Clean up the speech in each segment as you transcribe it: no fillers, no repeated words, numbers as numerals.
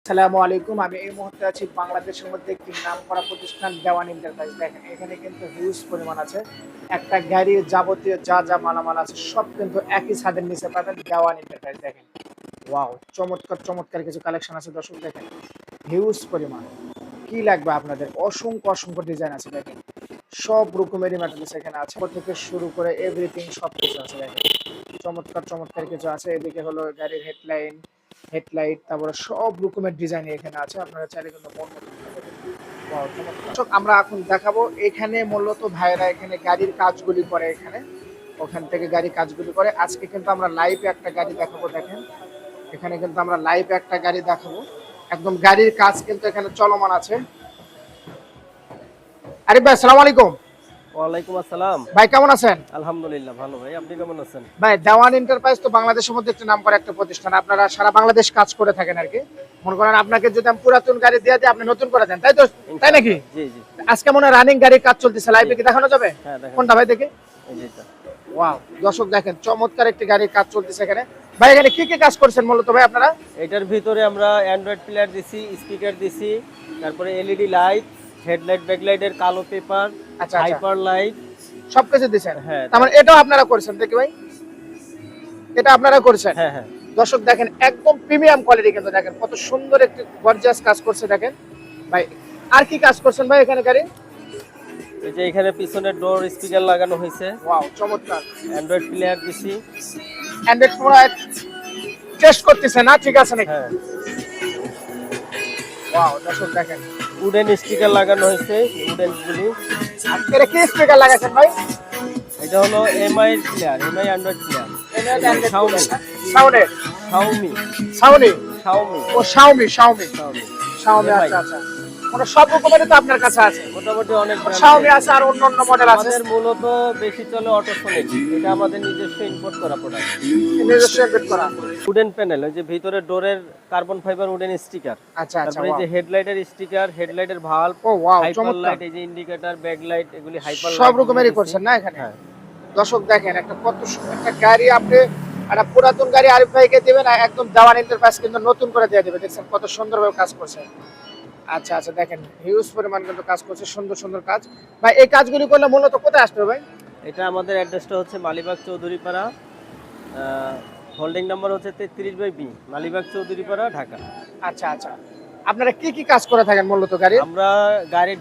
আসসালামু আলাইকুম। আমি এই মুহূর্তে আছি বাংলাদেশের মধ্যে একটি নামকরা প্রতিষ্ঠান দেওয়ান এন্টারপ্রাইজ। দেখেন এখানে কিন্তু হিউজ পরিমাণ আছে। একটা গাড়ির যাবতীয় যা মালামাল আছে সব কিন্তু একই ছাদের নিচে পাবেন দেওয়ান এন্টারপ্রাইজ। দেখেন ওয়াও, চমৎকার কিছু কালেকশন আছে দর্শক। দেখেন হিউজ পরিমাণ, কি লাগবে আপনাদের, অসংখ্য ডিজাইন আছে। দেখেন সব রকমেরই ম্যাটেরিয়ালস এখানে আছে, ওপর থেকে শুরু করে এভরিথিং সব কিছু আছে। দেখেন চমৎকার কিছু আছে। এদিকে হলো গাড়ির হেডলাইট, তারপরে সব রকমের ডিজাইন এখানে আছে। আপনারা চাইলে কিন্তু মন মতো নিতে পারবেন। ওয়াও, চমৎকার। আমরা এখন দেখাবো এখানে মূলত ভাইরা এখানে গাড়ির কাজগুলি করে, ওখান থেকে গাড়ির কাজগুলি করে। আজকে কিন্তু আমরা লাইভে একটা গাড়ি দেখাবো। দেখেন এখানে কিন্তু আমরা লাইভে একটা গাড়ি দেখাবো, একদম গাড়ির কাজ কিন্তু এখানে চলমান আছে। আরিফ ভাই আসসালামু আলাইকুম। ওয়ালাইকুম আসসালাম। ভাই কেমন আছেন? আলহামদুলিল্লাহ ভালো ভাই, আপনি কেমন আছেন? ভাই দেওয়ান এন্টারপ্রাইজ তো বাংলাদেশের মধ্যে একটা নামকরা একটা প্রতিষ্ঠান, আপনারা সারা বাংলাদেশ কাজ করে থাকেন আর কি। মনে করেন আপনাকে যদি আমি পুরাতন গাড়ি দিয়ে দিই আপনি নতুন করে দেন, তাই তো? তাই নাকি? জি জি। আজকে মনে হয় রানিং গাড়ির কাজ চলতেছে, লাইভে কি দেখানো যাবে? হ্যাঁ দেখেন। কোনটা ভাই দেখি? এই যে এটা। ওয়াও দর্শক দেখেন চমৎকার একটি গাড়ির কাজ চলতেছে এখানে। ভাই এখানে কি কাজ করছেন মূলত ভাই আপনারা? এটার ভিতরে আমরা অ্যান্ড্রয়েড প্লেয়ার দিছি, স্পিকার দিছি, তারপরে এলইডি লাইট, হেডলাইট ব্যাকলাইটের কালো পেপার, আচ্ছা হাইপার লাইট সবকিছু দিছেন। হ্যাঁ। তার মানে এটাও আপনারা করেছেন দেখি ভাই, এটা আপনারা করেছেন? হ্যাঁ হ্যাঁ। দর্শক দেখেন একদম প্রিমিয়াম কোয়ালিটি, কিন্তু দেখেন কত সুন্দর একটি গর্জিয়াস কাজ করছে। দেখেন ভাই আর কি কাজ করছেন ভাই এখানে গাড়ি? এই যে এখানে পিছনে ডোর স্পিকার লাগানো হয়েছে। ওয়াও চমৎকার। অ্যান্ড্রয়েড প্লেয়ার দিছি। অ্যান্ড্রয়েড পুরো টেস্ট করতেছে না, ঠিক আছে নাকি? হ্যাঁ। ওয়াও দর্শক দেখেন উডেন স্টিকার লাগানো হয়েছে, উডেন গুলি। এটা কি স্পিকার লাগাছেন ভাই? এটা হলো MI player, MI android player. Xiaomi ও শাওমি। আচ্ছা মানে সব রকমেরই তো আপনার কাছে আছে? মোটামুটি অনেক শাওমি আছে আর অন্য মডেল আছে। আমাদের মূলত বেশি চলে অটোসোনিক, এটা আমাদের নিজস্ব ইম্পোর্ট করা প্রোডাক্ট। নিজস্ব ইম্পোর্ট করা। উডেন প্যানেল, ওই যে ভিতরে ডোরের কার্বন ফাইবার উডেন স্টিকার। আচ্ছা তারপরে এই যে হেডলাইটের স্টিকার, হেডলাইটের ভাল্ব, ও ওয়াও হাইপার চমৎকার। লাইট, এই যে ইন্ডিকেটর, ব্যাকলাইট, এগুলি হাইপার লাইট সব রকমেরই করছেন না এখানে? হ্যাঁ। দর্শক দেখেন একটা কত একটা গাড়ি আপনি একটা পুরাতন গাড়ি আরিফ ভাইকে দিবেন, একদম দেওয়ান এন্টারপ্রাইজ কিন্তু নতুন করে দিয়ে দিবে। দেখছেন কত সুন্দরভাবে কাজ করছে। আচ্ছা দেখেন হিউজ পরিমাণ কিন্তু কাজ করছে, সুন্দর কাজ। ভাই এই কাজগুলি করলে মূলত কোথায় আসবে ভাই? এটা আমাদের অ্যাড্রেসটা হচ্ছে মালিবাগ চৌধুরীপাড়া, হোল্ডিং নাম্বার হচ্ছে 33/B, মালিবাগ চৌধুরীপাড়া, ঢাকা। আচ্ছা আপনারা কি কাজ করে থাকেন মূলত গাড়ি? আমরা গাড়ির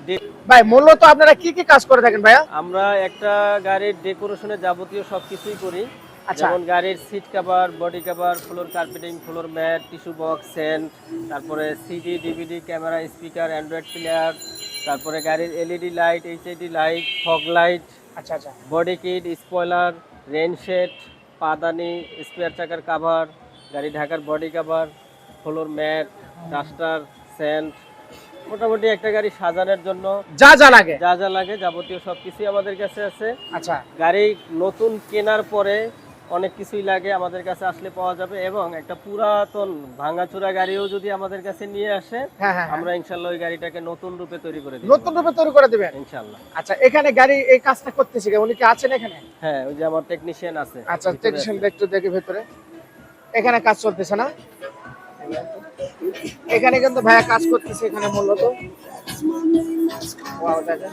ভাই মূলত আপনারা কি কাজ করে থাকেন ভাইয়া? আমরা একটা গাড়ির ডেকোরেশনের যাবতীয় সবকিছুই করি। আচ্ছা। যেমন গাড়ির seat cover, body cover, floor carpeting, floor mat, tissue box, scent, তারপরে CD, DVD, camera, speaker, android player, তারপরে গাড়ির LED light, HID light, fog light, আচ্ছা body kit, spoiler, rain shade, পাদানি, স্পেয়ার চাকার কভার, গাড়ি ঢাকার body cover, floor mat, duster, scent, মোটামুটি একটা গাড়ি সাজানোর জন্য যা লাগে যাবতীয় সবকিছুই আমাদের কাছে আছে। আচ্ছা। গাড়ি নতুন কেনার পরে অনেক কিছুই লাগে, আমাদের কাছে আসলে পাওয়া যাবে। এবং একটা পুরাতন ভাঙাচোরা গাড়িও যদি আমাদের কাছে নিয়ে আসে, আমরা ইনশাআল্লাহ ওই গাড়িটাকে নতুন রূপে তৈরি করে দেব। নতুন রূপে তৈরি করে দিবেন ইনশাআল্লাহ। আচ্ছা এখানে গাড়ি এই কাজটা করতেছে উনি কি আছেন এখানে? হ্যাঁ, ওই যে আমার টেকনিশিয়ান আছে। আচ্ছা টেকনিশিয়ান একটু দেখি ভেতরে, এখানে কাজ চলতেছে না? এখানে কিন্তু ভাইয়া কাজ করতেছে এখানে মূলত। ওয়াও দেখেন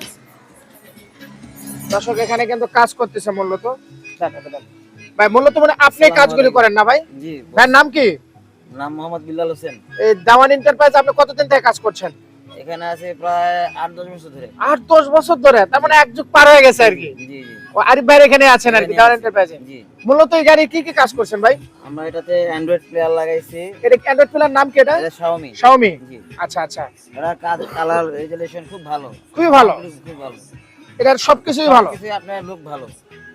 দর্শক এখানে কিন্তু কাজ করতেছে মূলত। ভাই মূলত মানে আপনি কাজগুলি করেন না ভাই? জি। ভাইয়ের নাম কি? নাম মোহাম্মদ বিল্লাল হোসেন। এই দেওয়ান এন্টারপ্রাইজ আপনি কতদিন থেকে কাজ করছেন? এখানে আছে প্রায় 8-10 বছর ধরে। 8-10 বছর ধরে, তার মানে এক যুগ পার হয়ে গেছে আর কি। জি জি। ও আরিফ ভাই এখানে আছেন আর কি দেওয়ান এন্টারপ্রাইজে। জি। মূলত এই গাড়ি কি কাজ করছেন ভাই? আমরা এটাতে অ্যান্ড্রয়েড প্লেয়ার লাগাইছি। এটা অ্যান্ড্রয়েড প্লেয়ার নাম কি এটা? এটা শাওমি। জি। আচ্ছা। এটা কালার রেজুলেশন খুব ভালো। খুব ভালো। এটার সবকিছুই ভালো। সবকিছুই আপনার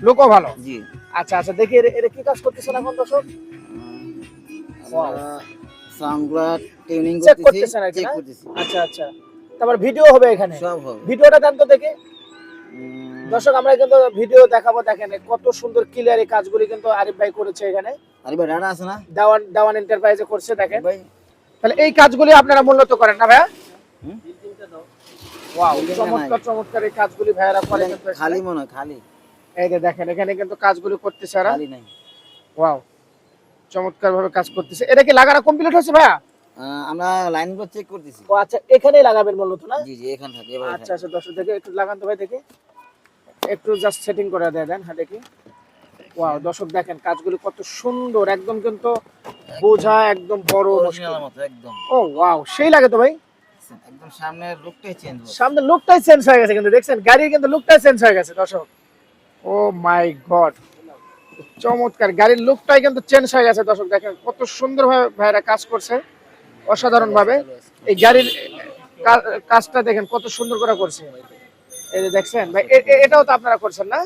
লুকও ভালো। জি। আচ্ছা দেখি এটা কি কাজ করতেছেন এখন দর্শক? সাউন্ডগুলো টিউনিং করতেছি। আচ্ছা তারপর ভিডিও হবে এখানে? সব হবে। ভিডিওটা দেন তো দেখি। দর্শক আমরা কিন্তু ভিডিও দেখাবো, দেখেন কত সুন্দর ক্লিয়ার এই কাজগুলি কিন্তু আরিফ ভাই করেছে এখানে। আরিফ ভাই ডাটা আছে না? দেওয়ান এন্টারপ্রাইজে করছে দেখেন ভাই। তাহলে এই কাজগুলি আপনারা মূলত করেন না ভাইয়া? ওয়াও চমৎকার এই কাজগুলি ভাইয়ারা করেন কিন্তু খালি মনে খালি। এই যে দেখেন এখানে কিন্তু কাজগুলি করতেছে এরা। খালি নাই। ওয়াও চমৎকার ভাবে কাজ করতেছে। এটা কি লাগানো কমপ্লিট হয়েছে ভাইয়া? আমরা লাইন গুলো চেক করতেছি। ও আচ্ছা, এখানেই লাগাবেন মূলত না? জি জি, এখান থেকে এভাবে আচ্ছা আচ্ছা, দর্শক দেখে একটু লাগান তো ভাই, দেখে একটু জাস্ট সেটিং করে দিয়ে দেন। হ্যাঁ দেখি, ওয়াও দর্শক দেখেন কাজগুলো কত সুন্দর, একদম কিন্তু বোঝা একদম বড় মুশকিল। অরিজিনাল মতো একদম। ও ওয়াও, সেই লাগে তো ভাই। একদম সামনের লুকটাই চেঞ্জ হচ্ছে। সামনে লুকটাই চেঞ্জ হয়ে গেছে, কিন্তু দেখছেন গাড়ির কিন্তু লুকটাই চেঞ্জ হয়ে গেছে দর্শক। ও মাই গড, চমৎকার, গাড়ির লুকটাই কিন্তু চেঞ্জ হয়ে গেছে দর্শক। দেখেন কত সুন্দর ভাবে ভাইরা কাজ করছে, অসাধারণ ভাবে। এই গাড়ির কাজটা দেখেন কত সুন্দর করে করছে। এই যে দেখছেন ভাই, এটাও তো আপনারা করছেন না?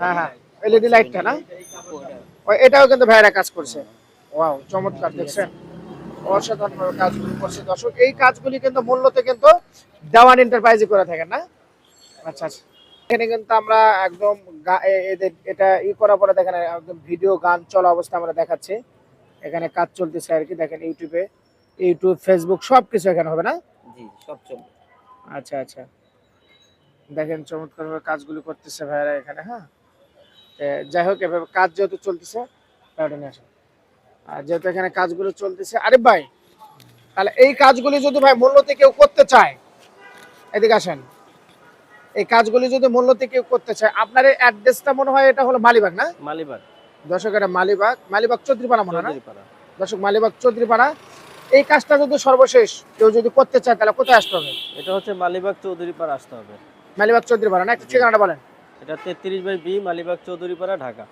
হ্যাঁ হ্যাঁ, এলইডি লাইটটা না, এটাও কিন্তু ভাইরা কাজ করছে। ওয়াও চমৎকার, দেখছেন অসাধারণ ভাবে কাজগুলো করছে দর্শক। এই কাজগুলি কিন্তু মূলত কিন্তু দেওয়ান এন্টারপ্রাইজে করে থাকেন না? আচ্ছা আচ্ছা, এখানে কিন্তু আমরা একদম এটা করার পরে দেখেন একদম ভিডিও গান চলা অবস্থা আমরা দেখাচ্ছি। এখানে কাজ চলতেছে আর কি, দেখেন ইউটিউব ফেসবুক সবকিছু এখানে হবে না? জি, সব চলবে। আচ্ছা আচ্ছা, দেখেন চমৎকার ভাবে কাজগুলো করতেছে ভাইরা এখানে। হ্যাঁ, যাই হোক, এভাবে কাজ যেহেতু চলতেছে, তাহলে নিয়ে আসেন। আর যেহেতু এখানে কাজগুলো চলতেছে, আরে ভাই তাহলে এই কাজগুলি যদি ভাই মূল্যতে কেউ করতে চায়, এদিকে আসেন, এই কাজগুলি যদি মূল্যতে কেউ করতে চায়, আপনার এই অ্যাড্রেসটা মনে হয় এটা হলো মালিবাগ না? মালিবাগ। দর্শক এটা মালিবাগ চৌধুরীপাড়া মনে হয় না? চৌধুরীপাড়া। দর্শক মালিবাগ চৌধুরীপাড়া। এই কাজটা যদি সর্বশেষ কেউ যদি করতে চায়, তাহলে কোথায় আসতে হবে? এটা হচ্ছে মালিবাগ চৌধুরীপাড়া আসতে হবে। মালিবাগ চৌধুরীপাড়া না? একটু ঠিকানাটা বলেন। এটা 33/B মালিবাগ চৌধুরীপাড়া, ঢাকা।